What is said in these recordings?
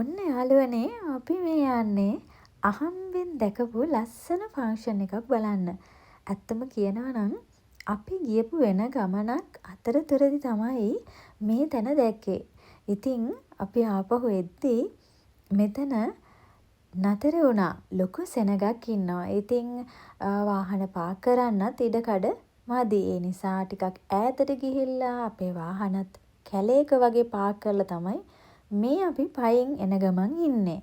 ඔන්න යාළුවනේ අපි මේ යන්නේ අහම්බෙන් දැකපු ලස්සන ෆන්ක්ෂන් එකක් බලන්න. ඇත්තම කියනවා නම් අපි ගියපු වෙන ගමනක් අතරතුරදි තමයි මේ තැන දැක්කේ. ඉතින් අපි ආපහු එද්දී මෙතන නතර වුණා. ලොකු සෙනගක් ඉන්නවා. ඉතින් වාහන පාක් කරන්නත් ඉඩකඩ මදි. ඒ නිසා ටිකක් ඈතට ගිහිල්ලා අපේ වාහනත් කැලේක වගේ පාක් කරලා තමයි මේ අපි පයින් එන ගමන් ඉන්නේ.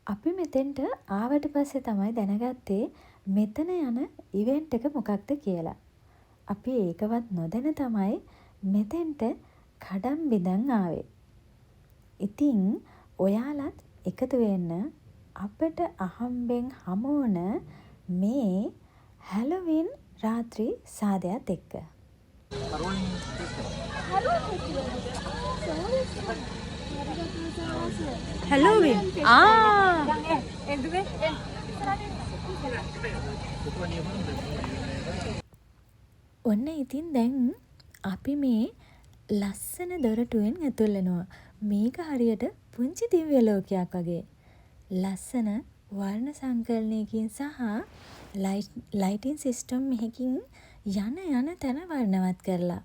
අපි මෙතෙන්ට ආවට පස්සේ තමයි දැනගත්තේ මෙතන යන ඉවෙන්ට් එක මොකක්ද කියලා. අපි ඒකවත් නොදැන තමයි මෙතෙන්ට කඩම් බිඳන් ආවේ. ඉතින් ඔයාලත් එකතු වෙන්න අපට අහම්බෙන් හමුවන මේ හැලොවින් රාත්‍රී සාදයත් එක්ක. හැලොවින් ඔන්න ඉතින් දැන් අපි මේ ලස්සන දොරටුවෙන් ඇතුල් වෙනවා. මේක හරියට පුංචි දිව්‍ය ලෝකයක් වගේ. ලස්සන වර්ණ සංකලනයකින් සහ ලයිටින් සිස්ටම් එකකින් යන තැන වර්ණවත් කරලා.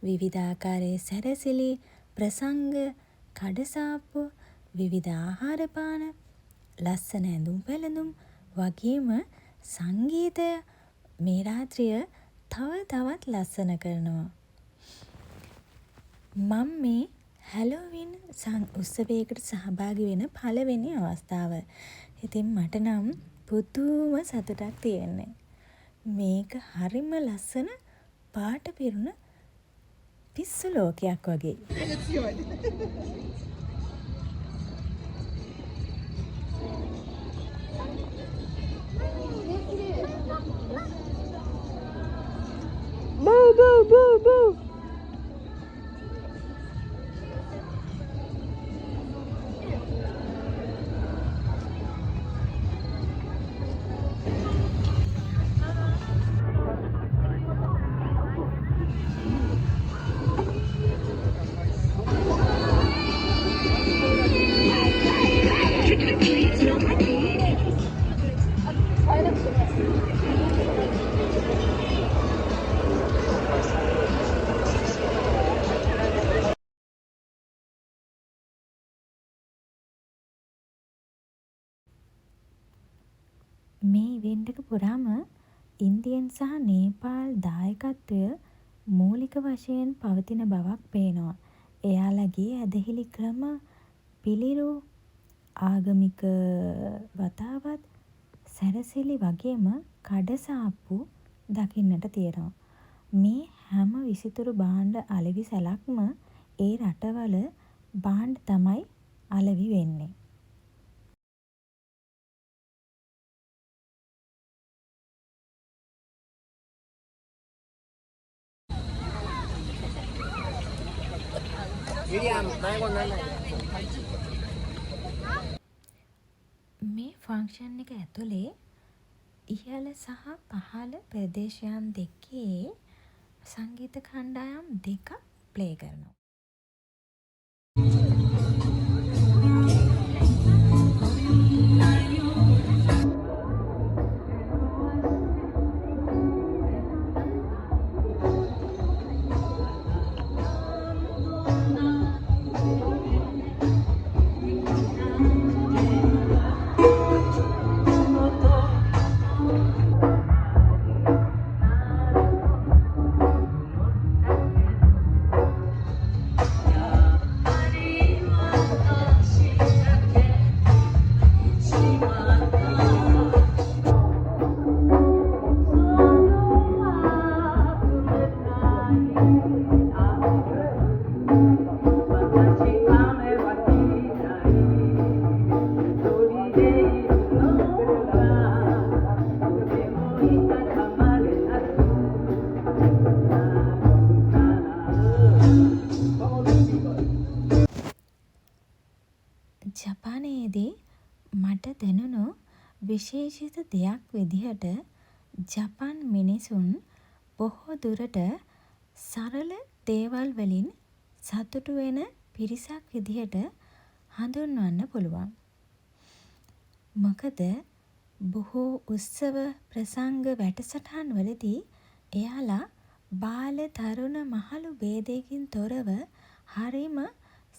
විවිධාකාරයේ සැරසිලි, ප්‍රසංග, කඩසාප්පු, විවිධ ආහාර පාන, ලස්සන ඇඳුම් පැළඳුම් වගේම සංගීතය මේ රාත්‍රිය තවත් ලස්සන කරනවා. මම මේ හැලොවින් උත්සවයකට සහභාගී වෙන පළවෙනි අවස්ථාව. ඉතින් මට නම් පුදුම සතුටක් තියෙන්නේ. මේක හරිම ලස්සන පාට පිරුණ පිස්සු ලෝකයක් වගේ. මේ ඉවෙන්ට් එක පුරාම ඉන්දියන් සහ නේපාල් දායකත්වය මූලික වශයෙන් පවතින බවක් පේනවා. එයාලගේ ඇදහිලි ක්‍රම, පිළිරු, ආගමික වතාවත්, සැරසිලි වගේම කඩසාප්පු දකින්නට තියෙනවා. මේ හැම විසිතුරු භාණ්ඩ අලෙවි සැලක්ම ඒ රටවල භාණ්ඩ තමයි අලෙවි වෙන්නේ. මේ ෆන්ක්ෂන් එක ඇතුලේ ඉහළ සහ පහළ ප්‍රදේශයන් දෙකේ සංගීත කණ්ඩායම් දෙකක් ප්ලේ කරනවා. ජපානයේදී මට දැනුණු විශේෂිත දෙයක් විදිහට ජපන් මිනිසුන් බොහෝ දුරට සරල දේවල් වලින් සතුටු වෙන පිරිසක් විදිහට හඳුන්වන්න පුළුවන්. මොකද බොහෝ උත්සව ප්‍රසංග වැඩසටහන් වලදී එයාලා බාල තරුණ මහලු භේදයකින් තොරව හරිම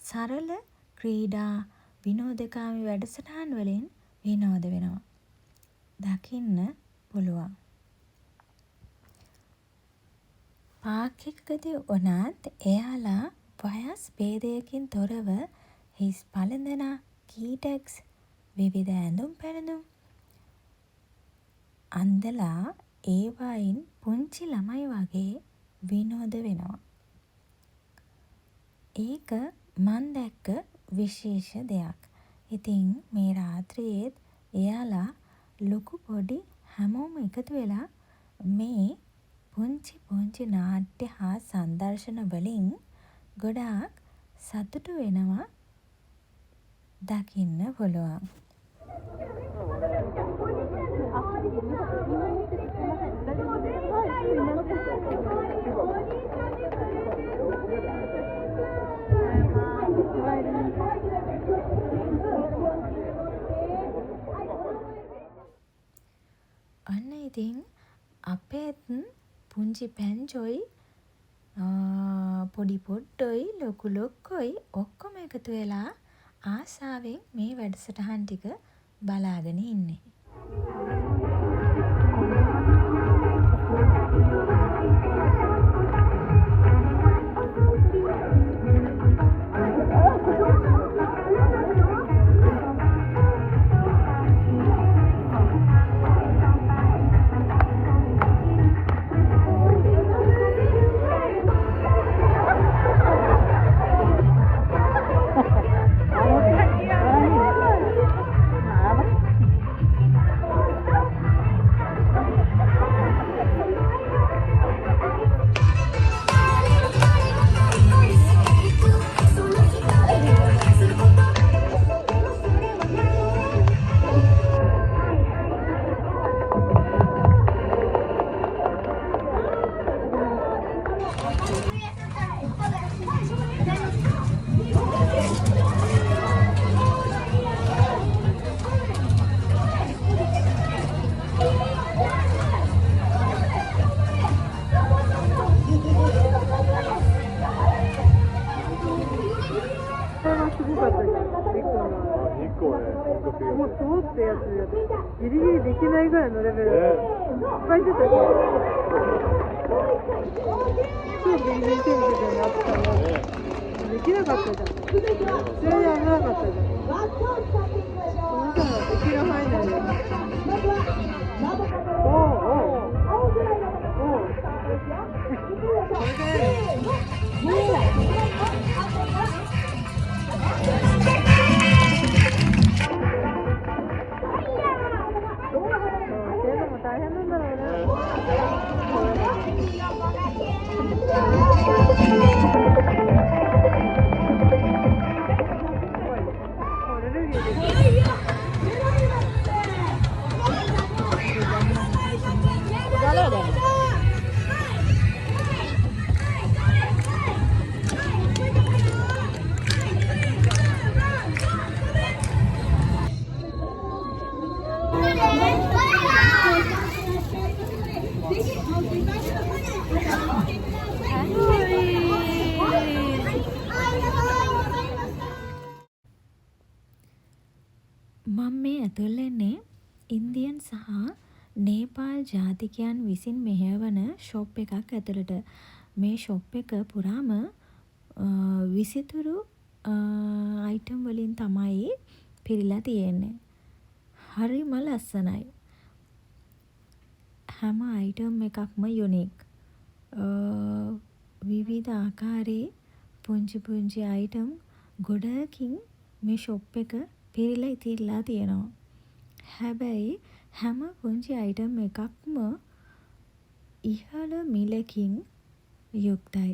සරල ක්‍රීඩා විනෝදකාමී වැඩසටහන් වලින් විනෝද වෙනවා. දකින්න පුළුවන්. පාක් එකකදී වුණත් එයාලා වයස් භේදයකින් තොරව හිස් පළඳනා කීටැක්ස් විවිධ ඇඳුම් පැළඳුම් අන්දලා ඒවායින් පුංචි ළමයි වගේ විනෝද වෙනවා. ඒක මන් දැක්ක විශේෂ දෙයක්. ඉතින් මේ රාත්‍රියේත් එයාලා ලොකු පොඩි හැමෝම එකතු වෙලා මේ පුංචි පුංචි නාට්‍ය හා සංදර්ශන වලින් ගොඩාක් සතුටු වෙනවා දකින්න පුළුවන්. අන්න ඉතින් අපේත් පුංචි පැංචොයි පොඩි පොඩ්ඩොයි ලොකු ලොක්කොයි ඔක්කොම එකතු වෙලා ආසාවෙන් මේ වැඩසටහන් ටික බලාගෙන ඉන්නේ. මම මේ ඇතුල් වෙන්නේ ඉන්දියන් සහ නේපාල් ජාතිකයන් විසින් මෙහෙයවන ෂොප් එකක් ඇතුළට. මේ ෂොප් එක පුරාම විසිතුරු අයිටම් වලින් තමයි පිරීලා තියෙන්නේ. හරිම ලස්සනයි. හැම අයිටම් එකක්ම යුනික්. විවිධ ආකාරයේ පුංචි පුංචි අයිටම් ගොඩකින් මේ ෂොප් එක පිරීලා ඉතිරිලා තියෙනවා. හැබැයි හැම පුංචි අයිටම් එකක්ම ඉහළ මිලකින් යුක්තයි.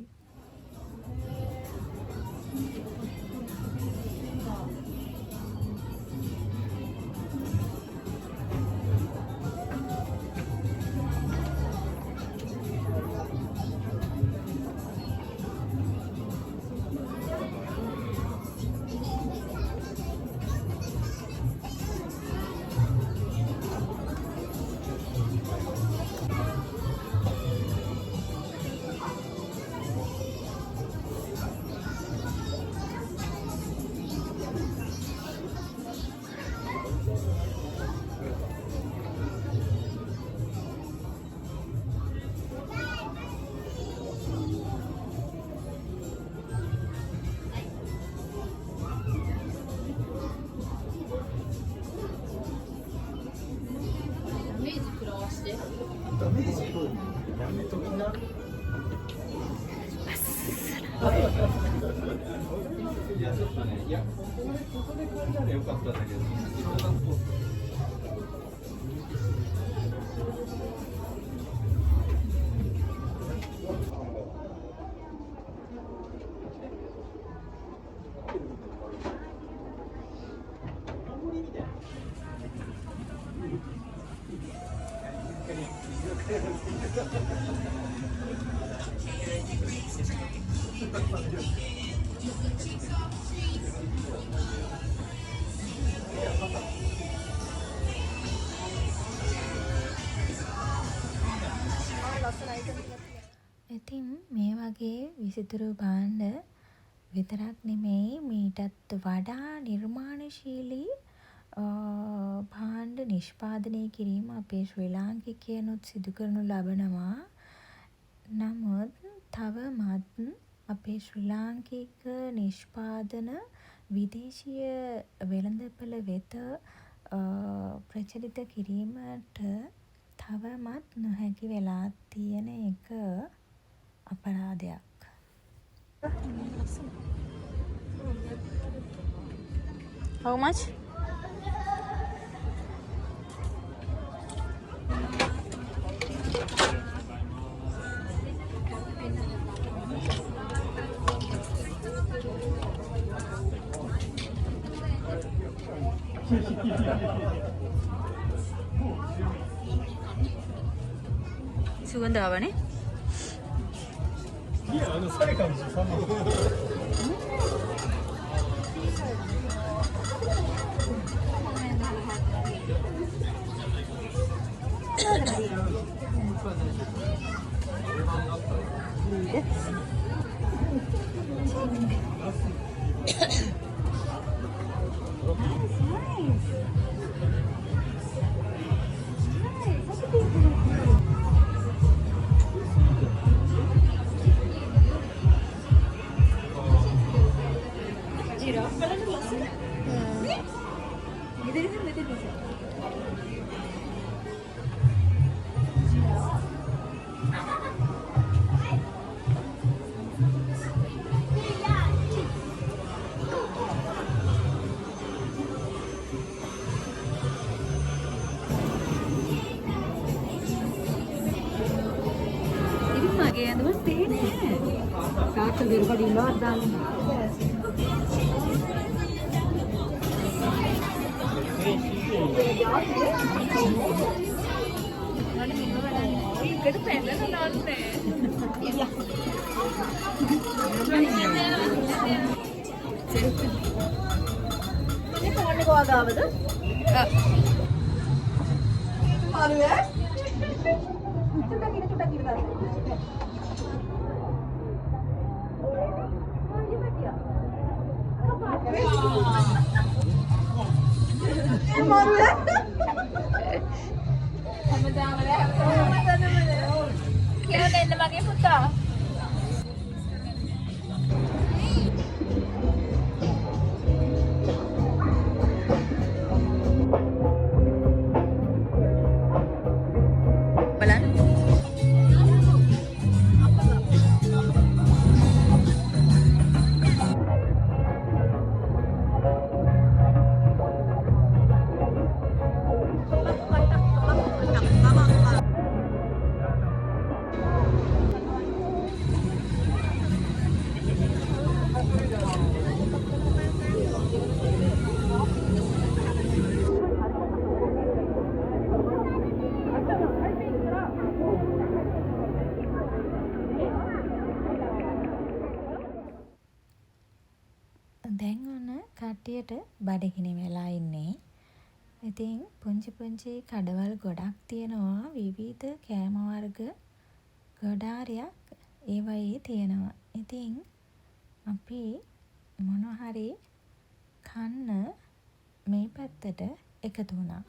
ඉතින් මේ වගේ විසිතුරු භාණ්ඩ විතරක් නෙමෙයි මීටත් වඩා නිර්මාණශීලී භාණ්ඩ නිෂ්පාදනය කිරීම අපේ ශ්‍රී ලාංකිකයනුත් සිදු කරනු ලබනවා. නමුත් තවමත් අපේ ශ්‍රී ලාංකික නිෂ්පාදන විදේශීය වෙළඳපළ වෙත ප්‍රචලිත කිරීමට තවමත් නොහැකි වෙලා තියෙන එක අපරාධයක්. How much? සුගන්ධාවනේ. මගේ ඇඳුම තේනේ කාට දෙරපඩි ඉන්නවත් දාන්න. ඒකට පැනලා දාන්නේ. මේ ෆෝන් එක වගාවද? මාළුවේ? චුට්ටක් ඉන්න. කියලා දෙන්න මගේ පුතා. බලන්න. දැන් ඔන්න කට්ටියට බඩගිනි වෙලා ඉන්නේ. ඉතින් පුංචි පුංචි කඩවල් ගොඩක් තියෙනවා. විවිධ කෑම වර්ග ගොඩාරියක් ඒවයේ තියෙනවා. ඉතින් අපි මොනවා හරි කන්න මේ පැත්තට එකතු වුණා.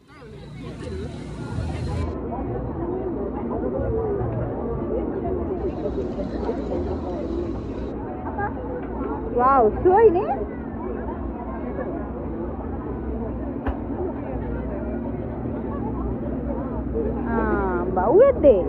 Wow, sure ini? Ah, bau deh.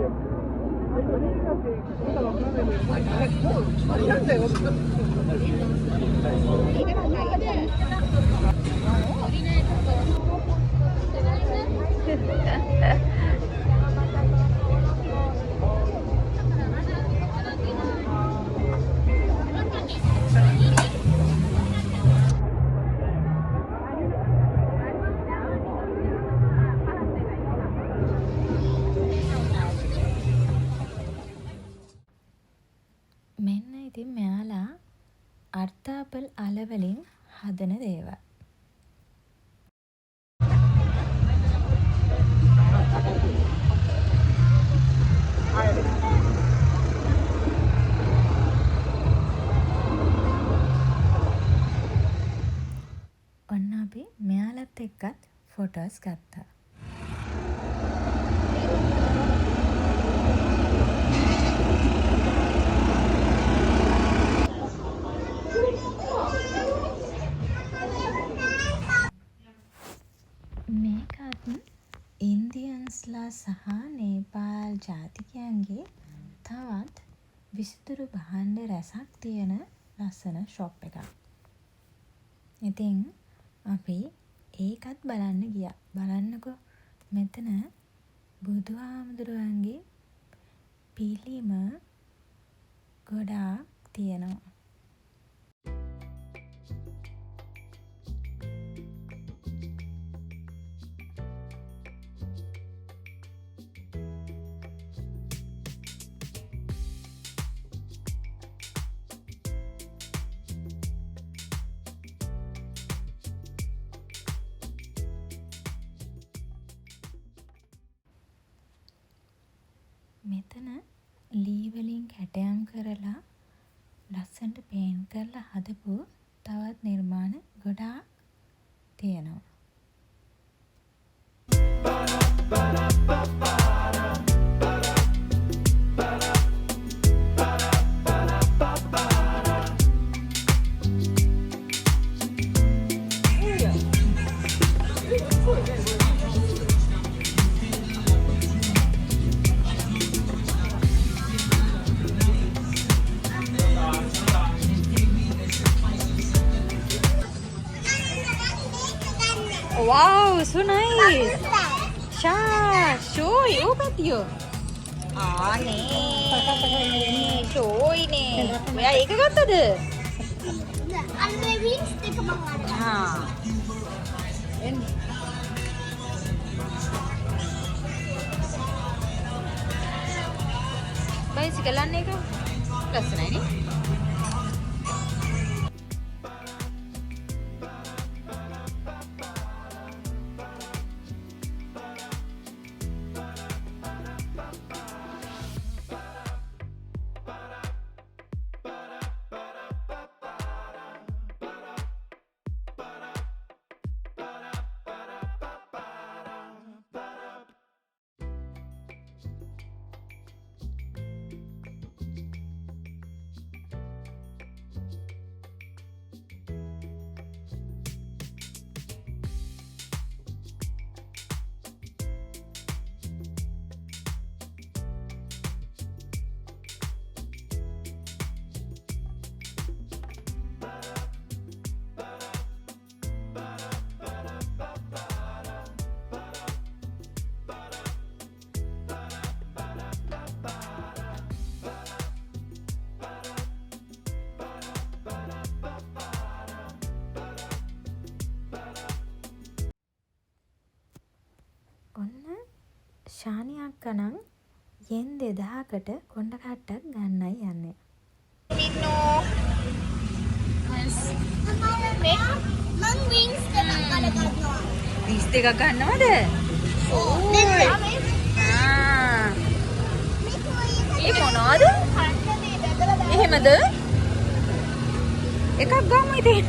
මෙන්න ඉතින් මෙයාලා අර්තාපල් අලවලින් හදන දේවල්. ඔන්න අපි මෙයාලත් එක්කත් ෆොටෝස් ගත්තා. මේකත් ඉන්දියන්ස්ලා සහ නේපාල් ජාතිකයන්ගේ තවත් විසිතුරු භාණ්ඩ රැසක් තියෙන ලස්සන ෂොප් එකක්. ඉතින් අපි ඒකත් බලන්න ගියා. බලන්නකෝ මෙතන බුදුහාමුදුරුවන්ගේ පිළිම ගොඩාක් තියෙනවා. මෙතන ලී වලින් කැටයම් කරලා ලස්සනට පේන්ට් කරලා හදපු තවත් නිර්මාණ ගොඩාක් තියෙනවා. Wow, so nice. Sha, shoy, obat yo. නේ shoy නේ. ඔයා ඒක ගත්තද? අන්නේ වීස් දෙක මම ගත්තා. ආ. එන්න. බයිසිකල් අන්න එක ලස්සනයි නේ. ශානි අක්කා නම් යෙන් 2000කට කොණ්ඩ කට්ටක් ගන්නයි යන්නේ. මං වින්ස් දෙකක් ගන්නවා. විස් දෙකක් ගන්නවද? ඒ මොනවද? එහෙමද? එකක් ගමු ඉතින්.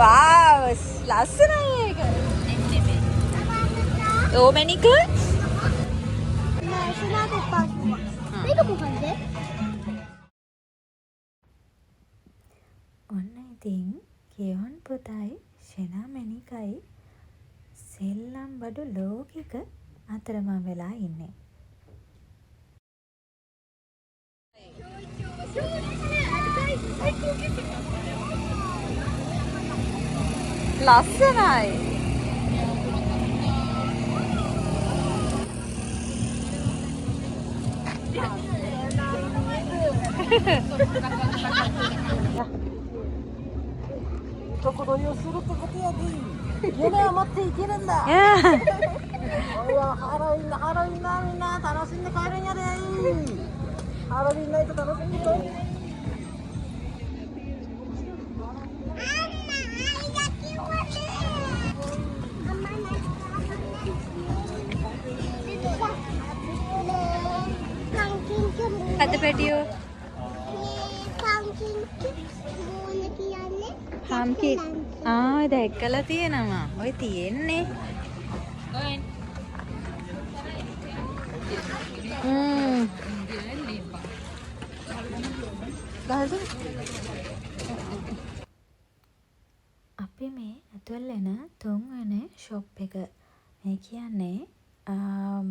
වාව්, ලස්සනයි ඒක. ඕමැනික? මේක මොකද්ද? ඔන්න ඉතින් කියවන් පුතයි ෂෙනා මැනිකයි සෙල්ලම් බඩු ලෝකික අතරමං වෙලා ඉන්නේ. ලස්සනයි. අද පැටියෝ හම්කි දැක්කලා තියෙනවා. ඔය තියෙන්නේ. අපි මේ ඇතුල් වෙන 3 වෙනි ෂොප් එක. මේ කියන්නේ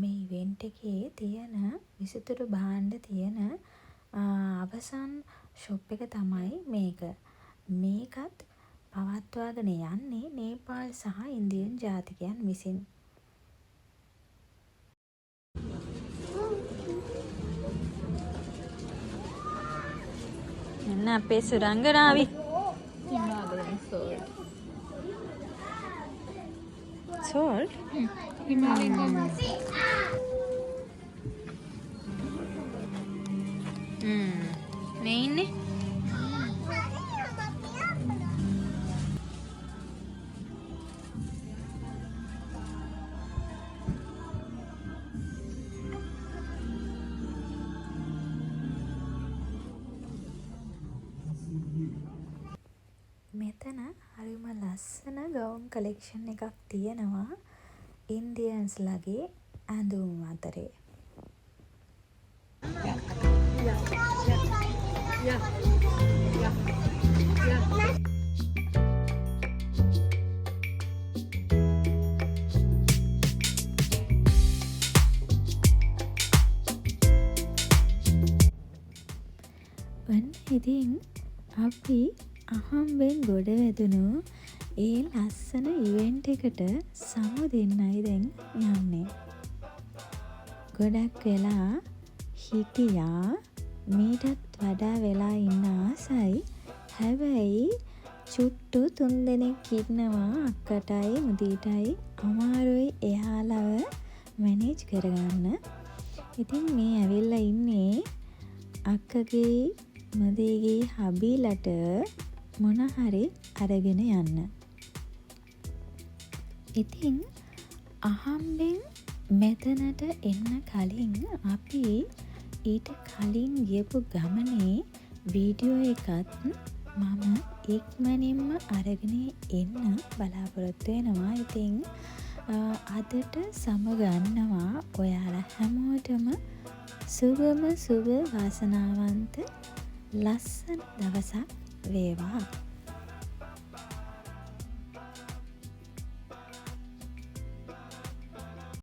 මේ ඉවෙන්ට් එකේ තියෙන විසිතුරු භාණ්ඩ තියෙන අවසන් ෂොප් එක තමයි මේක. මේකත් පවත්වාගෙන යන්නේ නේපාල් සහ ඉන්දියන් ජාතිකයන් විසින්. එන්න අපේ සුරංගනාවි. Salt? මේ ඉන්නේ. මෙතන හරිම ලස්සන ගවුම් කලෙක්ෂන් එකක් තියෙනවා ඉන්දියන්ස්ලගේ ඇඳුම් අතරේ. ඔන්න ඉතින් අපි අහම්බෙන් ගොඩ වැදුණු ඒ ලස්සන ඉවෙන්ට් එකට සමු දෙන්නයි දැන් යන්නේ. ගොඩක් වෙලා හිටියා මීටත් වඩා වෙලා ඉන්න ආසයි. හැබැයි චුට්ටු 3 දෙනෙක් ඉන්නවා අක්කටයි මුදීටයි අමාරුයි එයාලව මැනේජ් කරගන්න. ඉතින් මේ ඇවිල්ලා ඉන්නේ අක්කගේ මුදීගේ හබීලට මොන හරි අරගෙන යන්න. ඉතින් අහම්බෙන් මෙතනට එන්න කලින් අපි ඊට කලින් ගියපු ගමනේ වීඩියෝ එකත් මම ඉක්මනින්ම අරගෙන එන්න බලාපොරොත්තු වෙනවා. ඉතින් අදට සමගන්නවා ඔයාලා හැමෝටම සුබම සුබ වාසනාවන්ත ලස්සන දවසක් වේවා.